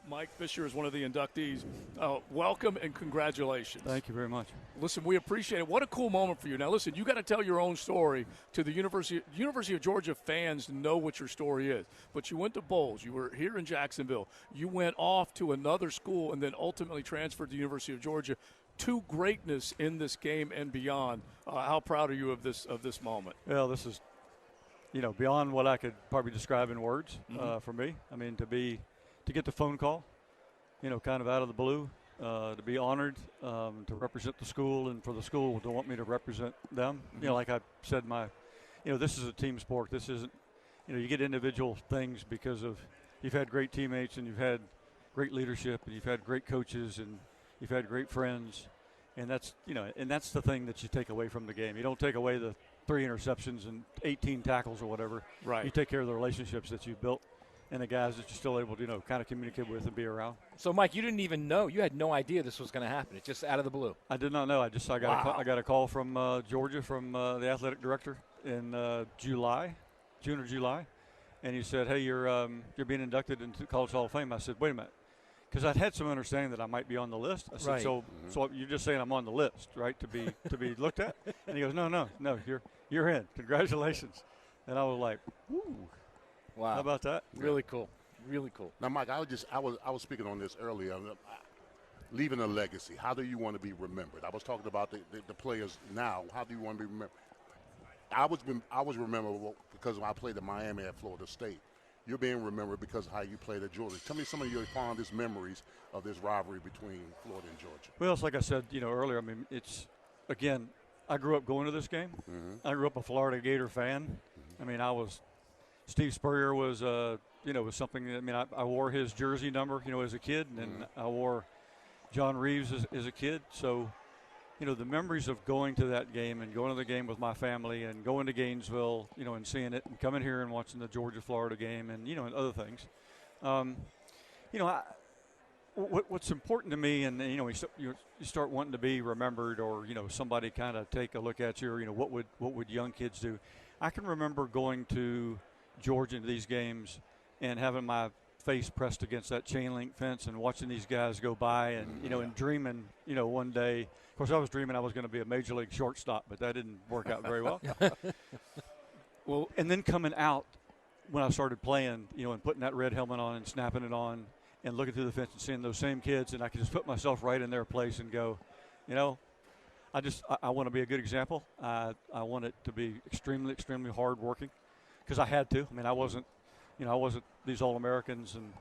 Mike Fisher is one of the inductees. Welcome and congratulations. Thank you very much. Listen, we appreciate it. What a cool moment for you. Now, listen, you got to tell your own story to the University of Georgia fans know what your story is. But you went to Bolles. You were here in Jacksonville. You went off to another school and then ultimately transferred to the University of Georgia to greatness in this game and beyond. How proud are you of this moment? Well, this is, beyond what I could probably describe in words for me. I mean, to get the phone call, kind of out of the blue, to be honored, to represent the school and for the school to want me to represent them. Like I said, this is a team sport. This isn't, you get individual things because of you've had great teammates and you've had great leadership and you've had great coaches and you've had great friends. And that's, and that's the thing that you take away from the game. You don't take away the 3 interceptions and 18 tackles or whatever. Right. You take care of the relationships that you've built and the guys that you're still able to, kind of communicate with and be around. So, Mike, you didn't even know. You had no idea this was going to happen. It's just out of the blue. I did not know. I got a call from Georgia from the athletic director in June or July, and he said, "Hey, you're being inducted into College Hall of Fame." I said, "Wait a minute," because I'd had some understanding that I might be on the list. I said, right. So you're just saying I'm on the list, right, to be looked at?" And he goes, No, you're in. Congratulations. And I was like, "Woo." Wow. How about that? Really cool. Really cool. Now, Mike, I was speaking on this earlier. Leaving a legacy. How do you want to be remembered? I was talking about the players now. How do you want to be remembered? I was remembered because I played in Miami at Florida State. You're being remembered because of how you played at Georgia. Tell me some of your fondest memories of this rivalry between Florida and Georgia. Well, it's like I said, earlier. I mean, it's again. I grew up going to this game. Mm-hmm. I grew up a Florida Gator fan. Mm-hmm. I mean, Steve Spurrier was, was something. I wore his jersey number, as a kid, and then I wore John Reeves as a kid. So, the memories of going to that game and going to the game with my family and going to Gainesville, and seeing it and coming here and watching the Georgia-Florida game and, and other things. What's important to me, and, you start wanting to be remembered or, somebody kind of take a look at you or, what would young kids do? I can remember going to Georgia into these games and having my face pressed against that chain link fence and watching these guys go by and, and dreaming, one day. Of course, I was dreaming I was going to be a major league shortstop, but that didn't work out very well. Well, and then coming out when I started playing, and putting that red helmet on and snapping it on and looking through the fence and seeing those same kids, and I could just put myself right in their place and go, I want to be a good example. I want it to be extremely, extremely hard working because I had to. I mean, I wasn't these All-Americans and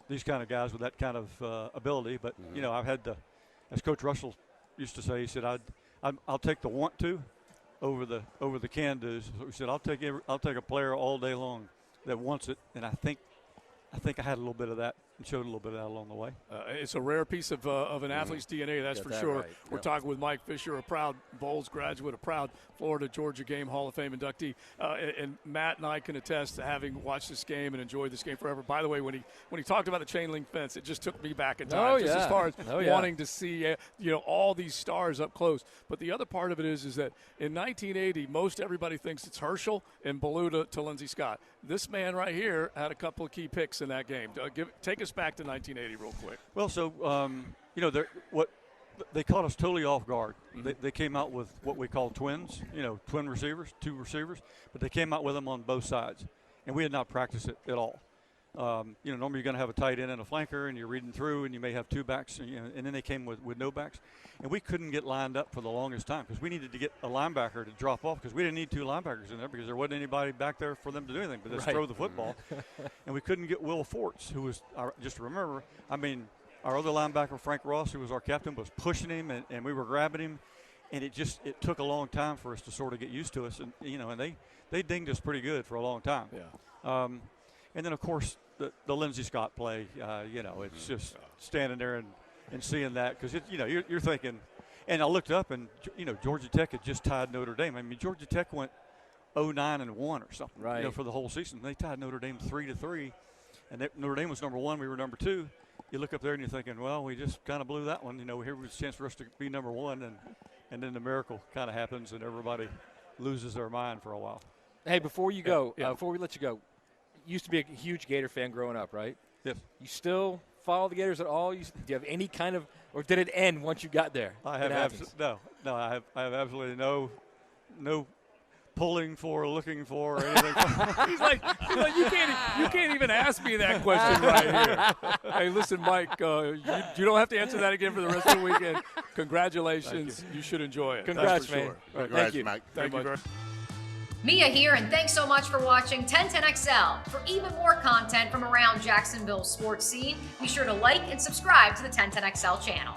these kind of guys with that kind of ability. But, I've had to, as Coach Russell used to say, he said, I'll take the want to over the can do's. So he said, I'll take a player all day long that wants it. And I think I had a little bit of that and showed a little bit of that along the way. It's a rare piece of an athlete's DNA, that's for sure. Right. We're talking with Mike Fisher, a proud Bolles graduate, a proud Florida-Georgia game Hall of Fame inductee. And Matt and I can attest to having watched this game and enjoyed this game forever. By the way, when he talked about the chain link fence, it just took me back in time, just as far as wanting to see all these stars up close. But the other part of it is that in 1980, most everybody thinks it's Herschel and Ballou to Lindsey Scott. This man right here had a couple of key picks in that game. Take us back to 1980 real quick. Well, so they caught us totally off guard. Mm-hmm. They came out with what we call twins, twin receivers, 2 receivers, but they came out with them on both sides, and we had not practiced it at all. Normally you're going to have a tight end and a flanker, and you're reading through, and you may have 2 backs, and then they came with no backs, and we couldn't get lined up for the longest time because we needed to get a linebacker to drop off because we didn't need 2 linebackers in there because there wasn't anybody back there for them to do anything but just throw the football. And we couldn't get Will Forts, who was, just remember, our other linebacker, Frank Ross, who was our captain, was pushing him, and we were grabbing him, and it took a long time for us to sort of get used to us, and and they dinged us pretty good for a long time. Yeah. And then, of course, the Lindsey Scott play, it's just standing there and seeing that because, you're thinking. And I looked up, and, Georgia Tech had just tied Notre Dame. I mean, Georgia Tech went 0-9-1 or something, for the whole season. They tied Notre Dame 3-3, and Notre Dame was number 1. We were number 2. You look up there, and you're thinking, well, we just kind of blew that one. Here was a chance for us to be number 1, and then the miracle kind of happens, and everybody loses their mind for a while. Hey, before you go, before we let you go, you used to be a huge Gator fan growing up, right? Yes. You still follow the Gators at all? Do you have any kind of, or did it end once you got there? I have no. I have absolutely no pulling for, looking for, or anything. He's like, you can't even ask me that question right here. Hey, listen, Mike, you don't have to answer that again for the rest of the weekend. Congratulations. You should enjoy it. Congrats, that's for man. sure. Right, Congrats, thank you. Mike. Thank you very much. Mia here, and thanks so much for watching 1010XL. For even more content from around Jacksonville's sports scene, be sure to like and subscribe to the 1010XL channel.